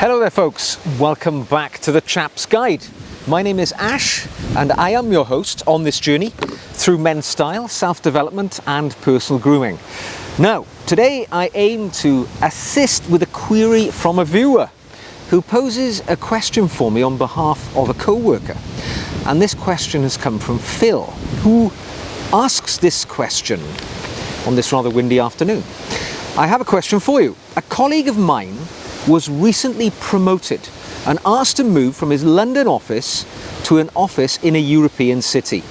Hello there folks, welcome back to the Chap's Guide. My name is Ash and I am your host on this journey through men's style, self-development and personal grooming. Now, today I aim to assist with a query from a viewer who poses a question for me on behalf of a co-worker. And this question has come from Phil, who asks this question on this rather windy afternoon. I have a question for you. A colleague of mine was recently promoted and asked to move from his London office to an office in a European city.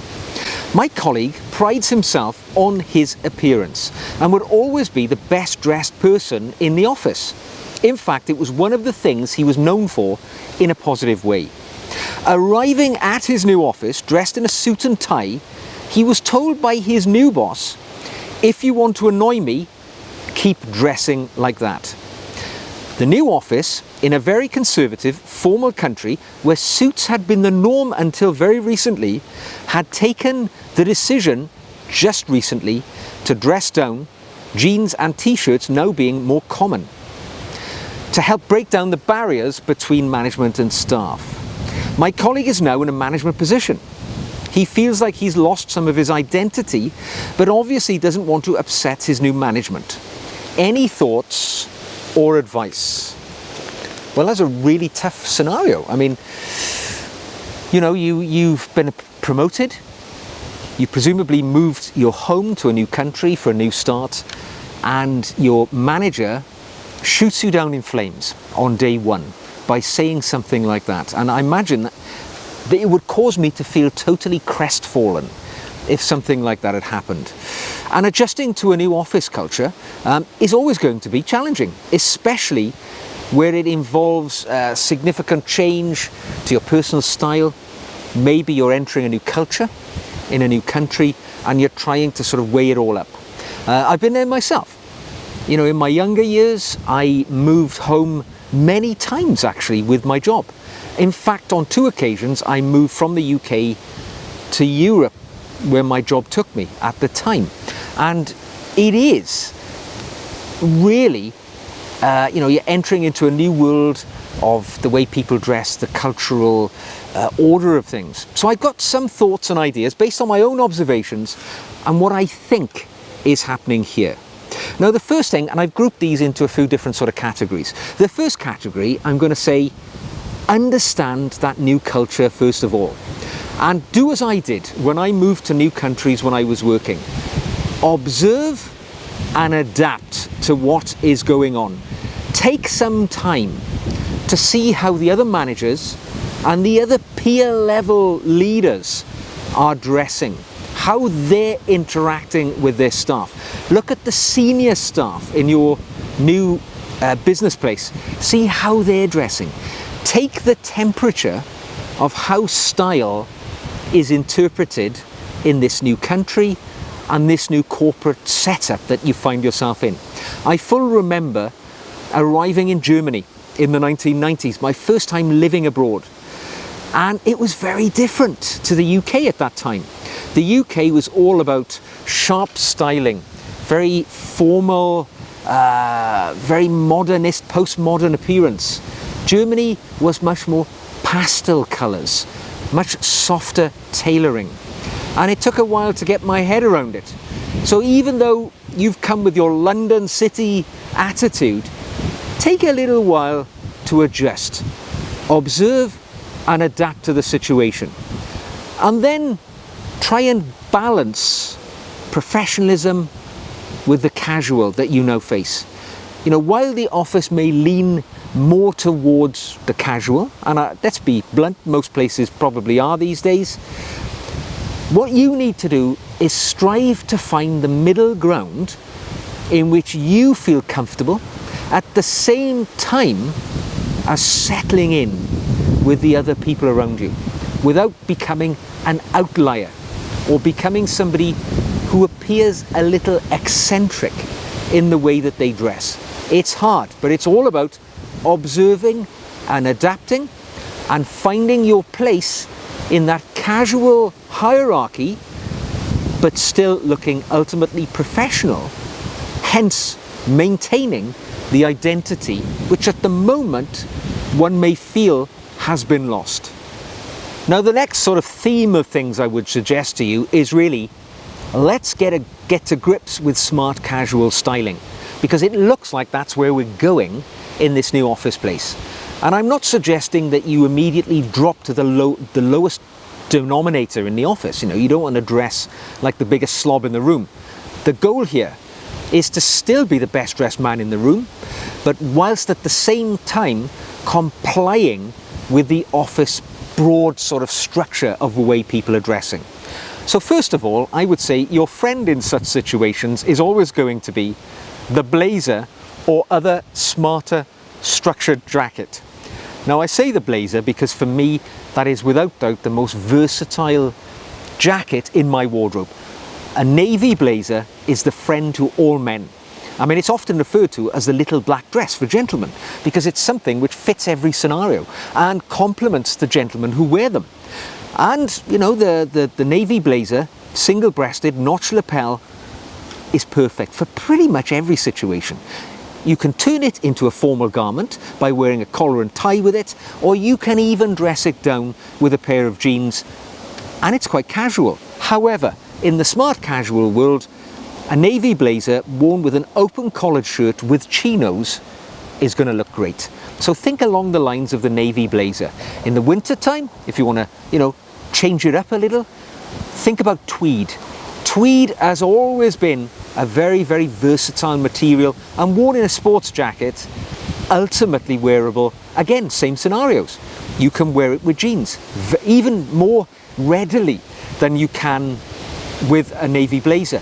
My colleague prides himself on his appearance and would always be the best dressed person in the office. In fact, it was one of the things he was known for in a positive way. Arriving at his new office dressed in a suit and tie, he was told by his new boss, "If you want to annoy me, keep dressing like that." The new office, in a very conservative, formal country where suits had been the norm until very recently, had taken the decision just recently to dress down, jeans and t-shirts now being more common, to help break down the barriers between management and staff. My colleague is now in a management position. He feels like he's lost some of his identity, but obviously doesn't want to upset his new management. Any thoughts or advice? Well, that's a really tough scenario. I mean, you know, you've been promoted, you presumably moved your home to a new country for a new start, and your manager shoots you down in flames on day one by saying something like that. And I imagine that it would cause me to feel totally crestfallen if something like that had happened. And adjusting to a new office culture is always going to be challenging, especially where it involves significant change to your personal style. Maybe you're entering a new culture in a new country and you're trying to sort of weigh it all up. I've been there myself. You know, in my younger years, I moved home many times actually with my job. In fact, on 2 occasions, I moved from the UK to Europe, where my job took me at the time. And it is really, you know, you're entering into a new world of the way people dress, the cultural order of things. So I've got some thoughts and ideas based on my own observations and what I think is happening here. Now, the first thing, and I've grouped these into a few different sort of categories. The first category, I'm going to say, understand that new culture first of all. And do as I did when I moved to new countries when I was working. Observe and adapt to what is going on. Take some time to see how the other managers and the other peer level leaders are dressing, how they're interacting with their staff. Look at the senior staff in your new business place. See how they're dressing. Take the temperature of how style is interpreted in this new country and this new corporate setup that you find yourself in. I fully remember arriving in Germany in the 1990s, my first time living abroad. And it was very different to the UK at that time. The UK was all about sharp styling, very formal, very modernist, postmodern appearance. Germany was much more pastel colours, much softer tailoring. And it took a while to get my head around it. So even though you've come with your London city attitude, take a little while to adjust. Observe and adapt to the situation. And then try and balance professionalism with the casual that you now face. You know, while the office may lean more towards the casual, and let's be blunt, most places probably are these days, what you need to do is strive to find the middle ground in which you feel comfortable at the same time as settling in with the other people around you without becoming an outlier or becoming somebody who appears a little eccentric in the way that they dress. It's hard, but it's all about observing and adapting and finding your place in that casual hierarchy, but still looking ultimately professional, hence maintaining the identity which at the moment one may feel has been lost. Now the next sort of theme of things I would suggest to you is really, let's get to grips with smart casual styling, because it looks like that's where we're going in this new office place. And I'm not suggesting that you immediately drop to the lowest denominator in the office. You know, you don't want to dress like the biggest slob in the room. The goal here is to still be the best dressed man in the room, but whilst at the same time complying with the office broad sort of structure of the way people are dressing. So first of all, I would say your friend in such situations is always going to be the blazer or other smarter structured jacket. Now I say the blazer because for me that is without doubt the most versatile jacket in my wardrobe. A navy blazer is the friend to all men. I mean, it's often referred to as the little black dress for gentlemen because it's something which fits every scenario and complements the gentlemen who wear them. And, you know, the navy blazer, single-breasted, notch lapel, is perfect for pretty much every situation. You can turn it into a formal garment by wearing a collar and tie with it, or you can even dress it down with a pair of jeans, and it's quite casual. However, in the smart casual world, a navy blazer worn with an open collared shirt with chinos is going to look great. So think along the lines of the navy blazer. In the winter time, if you want to, you know, change it up a little, think about tweed. Tweed has always been a very, very versatile material and worn in a sports jacket, ultimately wearable. Again, same scenarios. You can wear it with jeans, even more readily than you can with a navy blazer.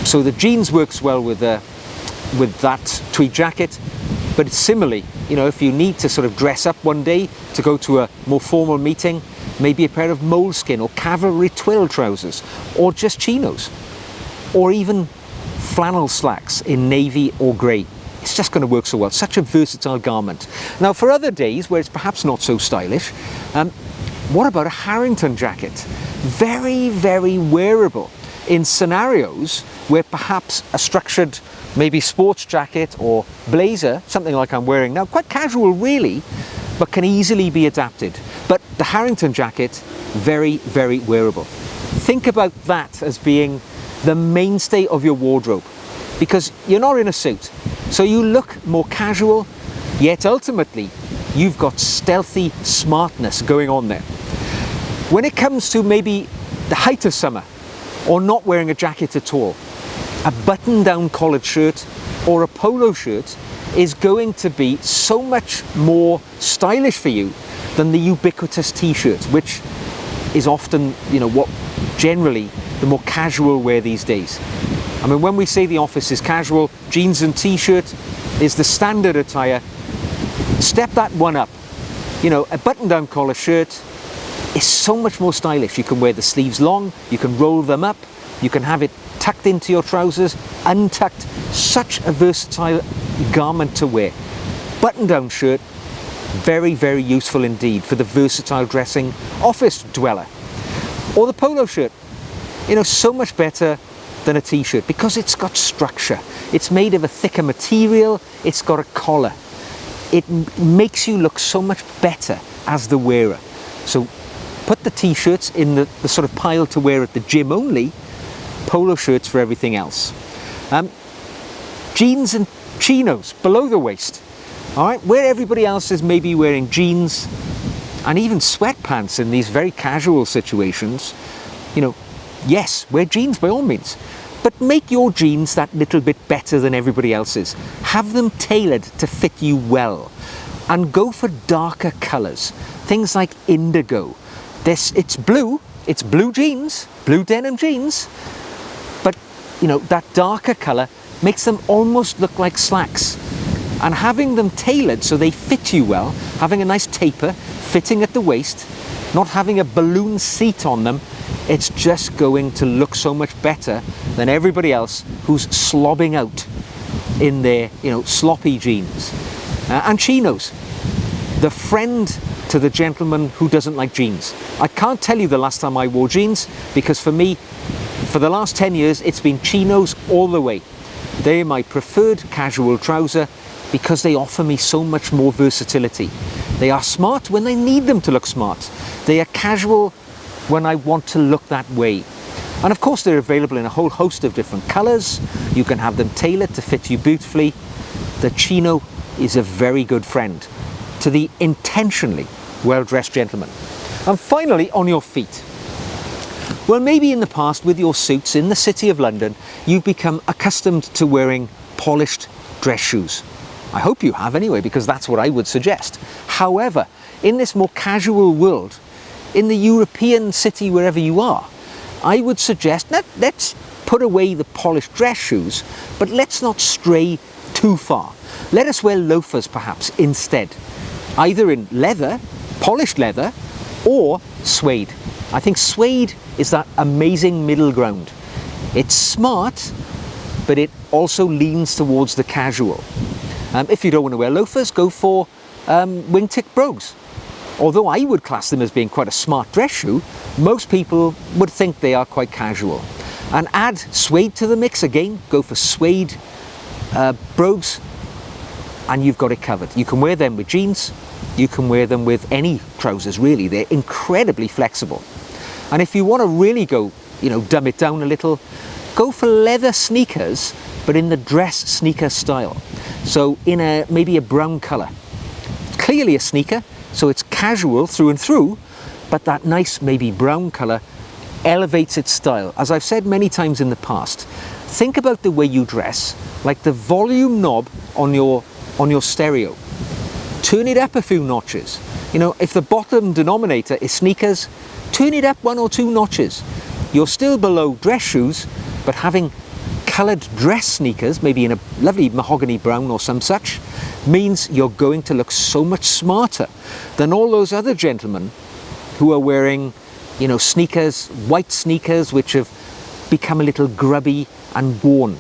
So the jeans works well with that tweed jacket, but similarly, you know, if you need to sort of dress up one day to go to a more formal meeting, maybe a pair of moleskin or cavalry twill trousers, or just chinos, or even flannel slacks in navy or grey. It's just going to work so well. Such a versatile garment. Now for other days where it's perhaps not so stylish, what about a Harrington jacket? Very, very wearable in scenarios where perhaps a structured maybe sports jacket or blazer, something like I'm wearing now, quite casual really, but can easily be adapted. But the Harrington jacket, very, very wearable. Think about that as being the mainstay of your wardrobe, because you're not in a suit, so you look more casual, yet ultimately you've got stealthy smartness going on there. When it comes to maybe the height of summer, or not wearing a jacket at all, a button-down collared shirt or a polo shirt is going to be so much more stylish for you than the ubiquitous t-shirt, which is often, you know, what generally the more casual wear these days. I mean, when we say the office is casual, jeans and t-shirt is the standard attire. Step that one up. You know, a button-down collar shirt is so much more stylish. You can wear the sleeves long, you can roll them up, you can have it tucked into your trousers, untucked. Such a versatile garment to wear. Button-down shirt, very, very useful indeed for the versatile dressing office dweller. Or the polo shirt, you know, so much better than a t-shirt because it's got structure. It's made of a thicker material, it's got a collar. It makes you look so much better as the wearer. So put the t-shirts in the sort of pile to wear at the gym only, polo shirts for everything else. Jeans and chinos below the waist. All right, where everybody else is maybe wearing jeans and even sweatpants in these very casual situations, you know, yes, wear jeans by all means, but make your jeans that little bit better than everybody else's. Have them tailored to fit you well, and go for darker colours. Things like indigo. It's blue jeans, blue denim jeans, but you know, that darker colour makes them almost look like slacks. And having them tailored so they fit you well, having a nice taper, fitting at the waist, not having a balloon seat on them, it's just going to look so much better than everybody else who's slobbing out in their, you know, sloppy jeans. And chinos, the friend to the gentleman who doesn't like jeans. I can't tell you the last time I wore jeans, because for me, for the last 10 years, it's been chinos all the way. They're my preferred casual trouser because they offer me so much more versatility. They are smart when I need them to look smart. They are casual when I want to look that way. And of course they're available in a whole host of different colours. You can have them tailored to fit you beautifully. The chino is a very good friend to the intentionally well-dressed gentleman. And finally, on your feet. Well, maybe in the past with your suits in the City of London, you've become accustomed to wearing polished dress shoes. I hope you have anyway, because that's what I would suggest. However, in this more casual world, in the European city, wherever you are, I would suggest that let's put away the polished dress shoes, but let's not stray too far. Let us wear loafers perhaps instead, either in leather, polished leather, or suede. I think suede is that amazing middle ground. It's smart, but it also leans towards the casual. If you don't want to wear loafers, go for wingtip brogues. Although I would class them as being quite a smart dress shoe, most people would think they are quite casual. And add suede to the mix again, go for suede brogues, and you've got it covered. You can wear them with jeans, you can wear them with any trousers really. They're incredibly flexible. And if you want to really go, dumb it down a little, go for leather sneakers, but in the dress sneaker style. So in maybe a brown colour. Clearly a sneaker, so it's casual through and through, but that nice maybe brown colour elevates its style. As I've said many times in the past, think about the way you dress like the volume knob on your stereo. Turn it up a few notches. If the bottom denominator is sneakers, turn it up 1 or 2 notches. You're still below dress shoes, but having coloured dress sneakers, maybe in a lovely mahogany brown or some such, means you're going to look so much smarter than all those other gentlemen who are wearing, sneakers, white sneakers, which have become a little grubby and worn.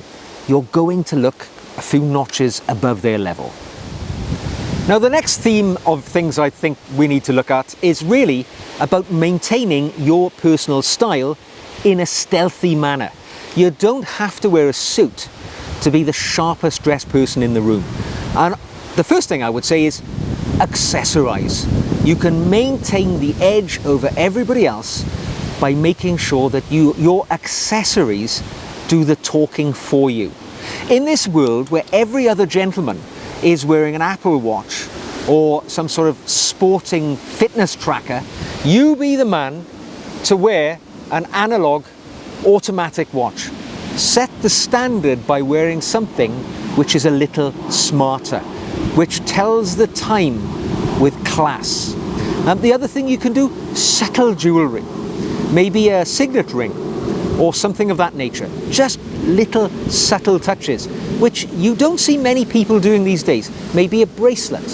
You're going to look a few notches above their level. Now, the next theme of things I think we need to look at is really about maintaining your personal style in a stealthy manner. You don't have to wear a suit to be the sharpest dressed person in the room. And the first thing I would say is accessorize. You can maintain the edge over everybody else by making sure that your accessories do the talking for you. In this world where every other gentleman is wearing an Apple Watch or some sort of sporting fitness tracker, you be the man to wear an analog automatic watch. Set the standard by wearing something which is a little smarter, which tells the time with class. The other thing you can do, subtle jewellery. Maybe a signet ring or something of that nature. Just little subtle touches, which you don't see many people doing these days. Maybe a bracelet.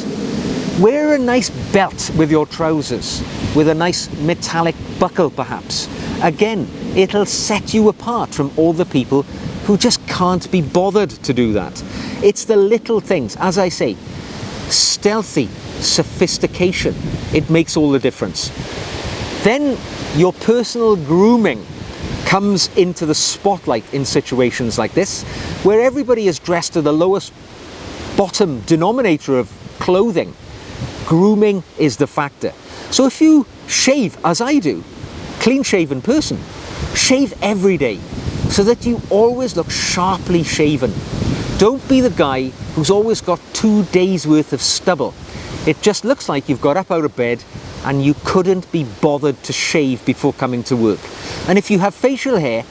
Wear a nice belt with your trousers, with a nice metallic buckle perhaps. Again, it'll set you apart from all the people who just can't be bothered to do that. It's the little things, as I say, stealthy sophistication. It makes all the difference. Then your personal grooming comes into the spotlight in situations like this, where everybody is dressed to the lowest bottom denominator of clothing. Grooming is the factor. So if you shave, as I do, clean-shaven person, shave every day so that you always look sharply shaven. Don't be the guy who's always got 2 days worth of stubble. It just looks like you've got up out of bed and you couldn't be bothered to shave before coming to work. And if you have facial hair,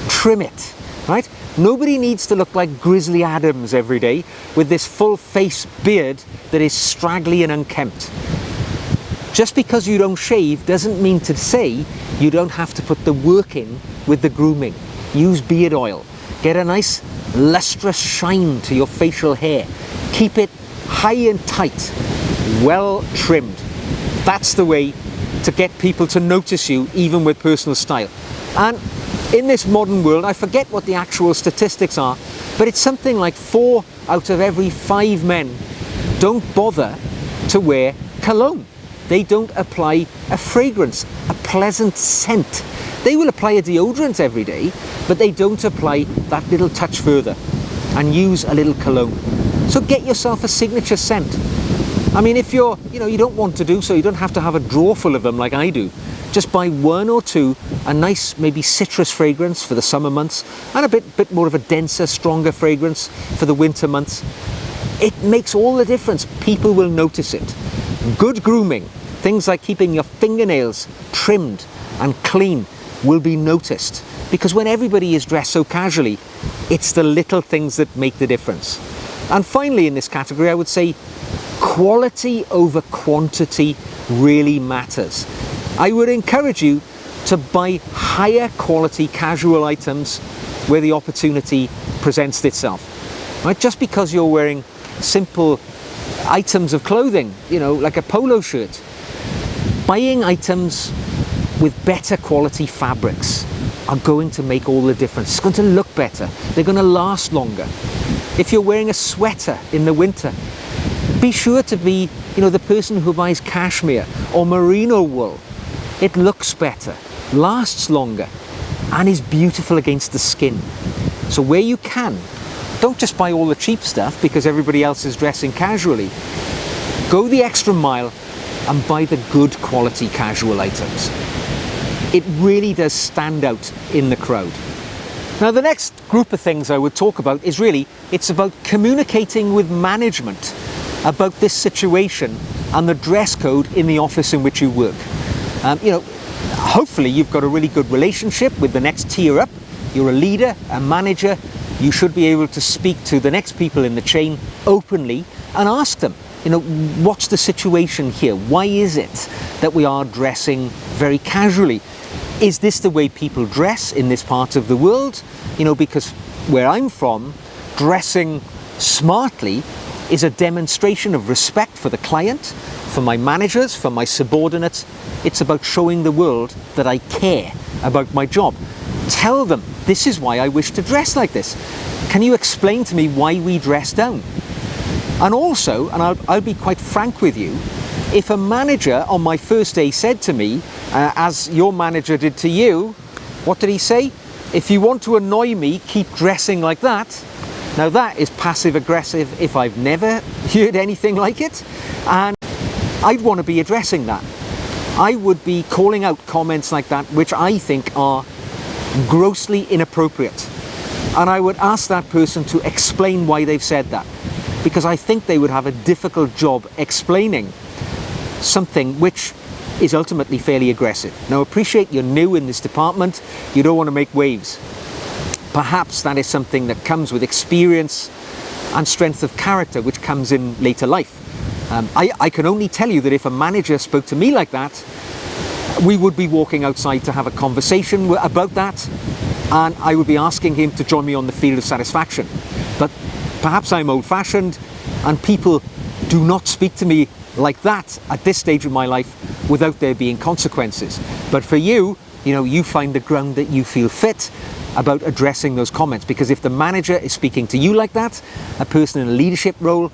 trim it, right? Nobody needs to look like Grizzly Adams every day with this full face beard that is straggly and unkempt. Just because you don't shave doesn't mean to say you don't have to put the work in with the grooming. Use beard oil. Get a nice lustrous shine to your facial hair. Keep it high and tight, well trimmed. That's the way to get people to notice you, even with personal style. And in this modern world, I forget what the actual statistics are, but it's something like 4 out of every 5 men don't bother to wear cologne. They don't apply a fragrance, a pleasant scent. They will apply a deodorant every day, but they don't apply that little touch further and use a little cologne. So get yourself a signature scent. I mean, if you don't want to do so, you don't have to have a drawer full of them like I do. Just buy one or two, a nice maybe citrus fragrance for the summer months and a bit more of a denser, stronger fragrance for the winter months. It makes all the difference. People will notice it. Good grooming, things like keeping your fingernails trimmed and clean, will be noticed. Because when everybody is dressed so casually, it's the little things that make the difference. And finally in this category, I would say quality over quantity really matters. I would encourage you to buy higher quality casual items where the opportunity presents itself. Right? Just because you're wearing simple items of clothing, like a polo shirt, buying items with better quality fabrics are going to make all the difference. It's going to look better. They're going to last longer. If you're wearing a sweater in the winter, be sure to be, the person who buys cashmere or merino wool. It looks better, lasts longer, and is beautiful against the skin. So where you can, don't just buy all the cheap stuff because everybody else is dressing casually. Go the extra mile and buy the good quality casual items. It really does stand out in the crowd. Now the next group of things I would talk about is it's about communicating with management about this situation and the dress code in the office in which you work. Hopefully you've got a really good relationship with the next tier up. You're a leader, a manager. You should be able to speak to the next people in the chain openly and ask them, what's the situation here? Why is it that we are dressing very casually? Is this the way people dress in this part of the world? Because where I'm from, dressing smartly is a demonstration of respect for the client, for my managers, for my subordinates. It's about showing the world that I care about my job. Tell them, this is why I wish to dress like this. Can you explain to me why we dress down? And also, and I'll be quite frank with you, if a manager on my first day said to me, as your manager did to you, what did he say? If you want to annoy me, keep dressing like that. Now that is passive aggressive if I've never heard anything like it, and I'd want to be addressing that. I would be calling out comments like that which I think are grossly inappropriate, and I would ask that person to explain why they've said that, because I think they would have a difficult job explaining something which is ultimately fairly aggressive. Now appreciate you're new in this department, you don't want to make waves. Perhaps that is something that comes with experience and strength of character which comes in later life. I can only tell you that if a manager spoke to me like that, we would be walking outside to have a conversation about that, and I would be asking him to join me on the field of satisfaction. But perhaps I'm old-fashioned and people do not speak to me like that at this stage of my life without there being consequences. But for you, you find the ground that you feel fit about addressing those comments, because if the manager is speaking to you like that, a person in a leadership role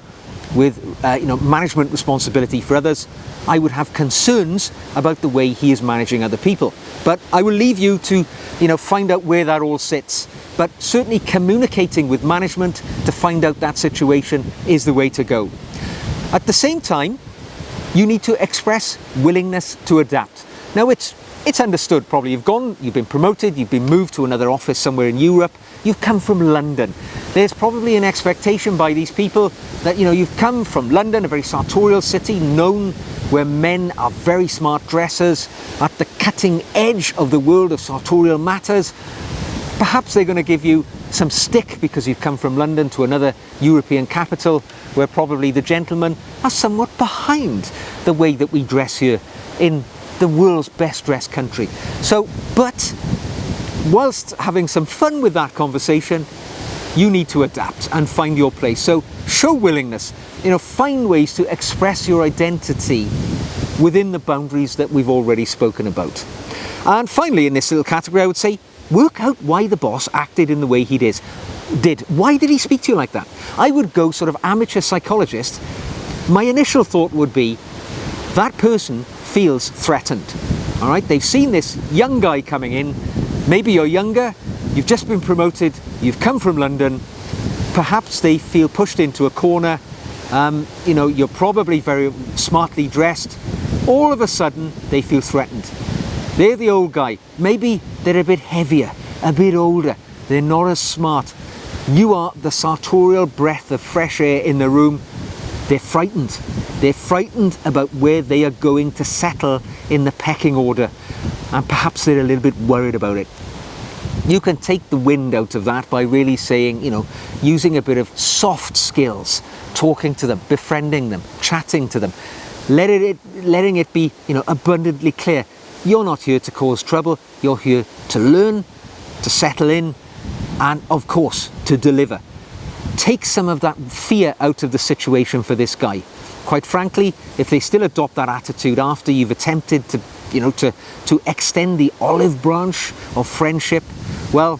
with management responsibility for others, I would have concerns about the way he is managing other people. But I will leave you to find out where that all sits. But certainly communicating with management to find out that situation is the way to go. At the same time, you need to express willingness to adapt. Now it's understood probably. You've been promoted, you've been moved to another office somewhere in Europe, you've come from London. There's probably an expectation by these people that you've come from London, a very sartorial city, known where men are very smart dressers, at the cutting edge of the world of sartorial matters. Perhaps they're going to give you some stick because you've come from London to another European capital where probably the gentlemen are somewhat behind the way that we dress here in the world's best dressed country. But whilst having some fun with that conversation, you need to adapt and find your place. So show willingness, find ways to express your identity within the boundaries that we've already spoken about. And finally, in this little category, I would say, work out why the boss acted in the way he did. Why did he speak to you like that? I would go sort of amateur psychologist. My initial thought would be, that person feels threatened. All right, they've seen this young guy coming in. Maybe you're younger, you've just been promoted, you've come from London. Perhaps they feel pushed into a corner You know, you're probably very smartly dressed. All of a sudden, they feel threatened. They're the old guy. Maybe they're a bit heavier, a bit older. They're not as smart. You are the sartorial breath of fresh air in the room. They're frightened. They're frightened about where they are going to settle in the pecking order. And perhaps they're a little bit worried about it. You can take the wind out of that by really saying, you know, using a bit of soft skills, talking to them, befriending them, chatting to them, letting it be, you know, abundantly clear. You're not here to cause trouble. You're here to learn, to settle in, and of course, to deliver. Take some of that fear out of the situation for this guy. Quite frankly, if they still adopt that attitude after you've attempted to, you know, to extend the olive branch of friendship, well,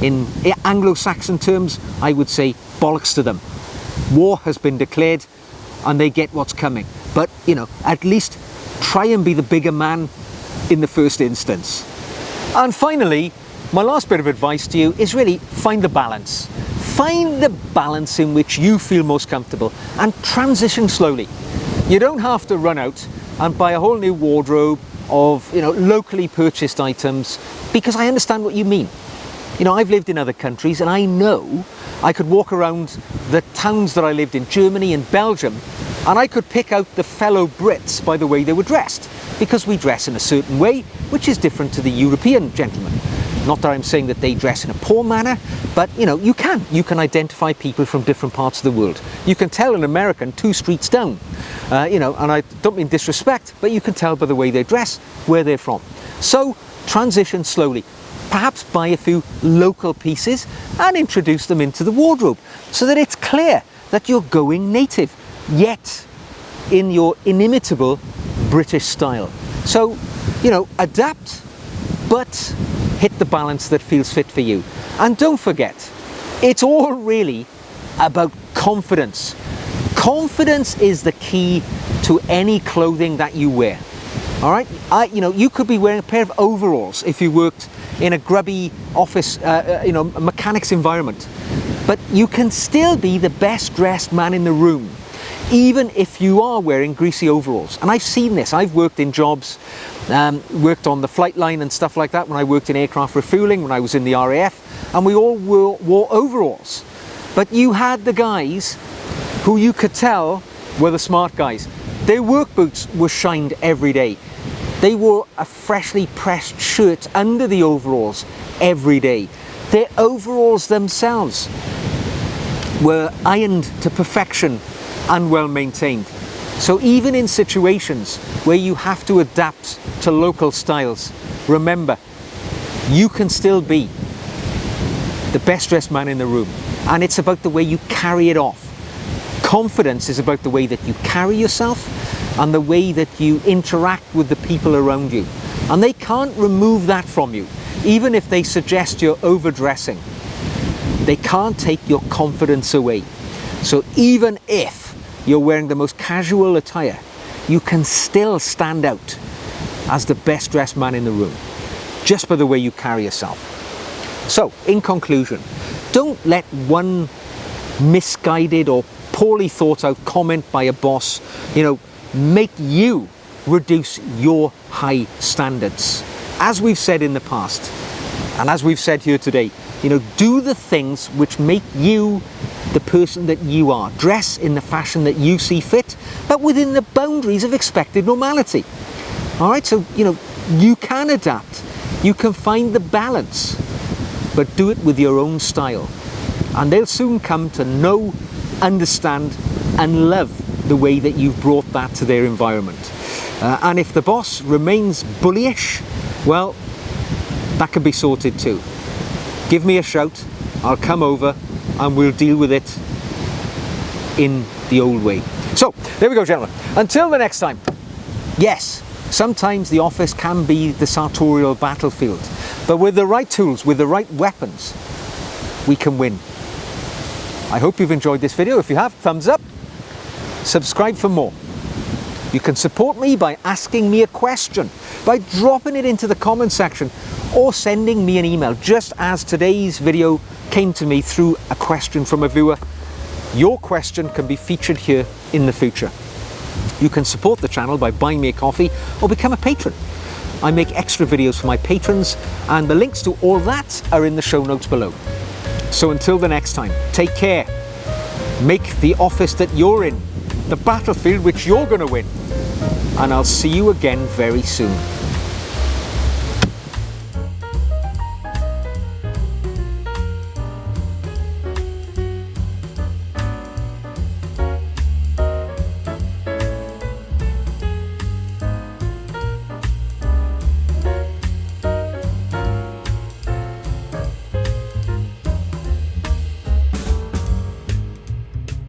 in Anglo-Saxon terms, I would say bollocks to them. War has been declared and they get what's coming. But, you know, at least try and be the bigger man in the first instance. And finally, my last bit of advice to you is really find the balance. Find the balance in which you feel most comfortable and transition slowly. You don't have to run out and buy a whole new wardrobe of, you know, locally purchased items, because I understand what you mean. You know, I've lived in other countries and I know I could walk around the towns that I lived in, Germany and Belgium, and I could pick out the fellow Brits by the way they were dressed, because we dress in a certain way which is different to the European gentleman. Not that I'm saying that they dress in a poor manner, but you know, you can identify people from different parts of the world. You can tell an American 2 streets down, you know, and I don't mean disrespect, but you can tell by the way they dress where they're from. So transition slowly. Perhaps buy a few local pieces and introduce them into the wardrobe so that it's clear that you're going native, yet in your inimitable British style. So, you know, adapt, but hit the balance that feels fit for you. And don't forget, it's all really about confidence. Confidence is the key to any clothing that you wear. All right, you know, you could be wearing a pair of overalls if you worked in a grubby office, you know, mechanics environment, but you can still be the best dressed man in the room, even if you are wearing greasy overalls. And I've seen this. I've worked in jobs, worked on the flight line and stuff like that when I worked in aircraft refueling, when I was in the RAF, and we all wore overalls. But you had the guys who you could tell were the smart guys. Their work boots were shined every day. They wore a freshly pressed shirt under the overalls every day. Their overalls themselves were ironed to perfection and well maintained. So even in situations where you have to adapt to local styles, remember, you can still be the best dressed man in the room. And it's about the way you carry it off. Confidence is about the way that you carry yourself and the way that you interact with the people around you. And they can't remove that from you, even if they suggest you're overdressing. They can't take your confidence away. So even if you're wearing the most casual attire, you can still stand out as the best dressed man in the room, just by the way you carry yourself. So, in conclusion, don't let one misguided or poorly thought out comment by a boss, you know, make you reduce your high standards. As we've said in the past, and as we've said here today, you know, do the things which make you the person that you are. Dress in the fashion that you see fit, but within the boundaries of expected normality. All right, so, you know, you can adapt, you can find the balance, but do it with your own style. And they'll soon come to know, understand, and love the way that you've brought that to their environment. And if the boss remains bullyish, well, that can be sorted too. Give me a shout, I'll come over and we'll deal with it in the old way. So, there we go, gentlemen. Until the next time. Yes, sometimes the office can be the sartorial battlefield, but with the right tools, with the right weapons, we can win. I hope you've enjoyed this video. If you have, thumbs up. Subscribe for more. You can support me by asking me a question, by dropping it into the comment section, or sending me an email, just as today's video came to me through a question from a viewer. your question can be featured here in the future. You can support the channel by buying me a coffee or become a patron. I make extra videos for my patrons, and the links to all that are in the show notes below. So until the next time, take care. Make the office that you're in the battlefield which you're going to win. And I'll see you again very soon.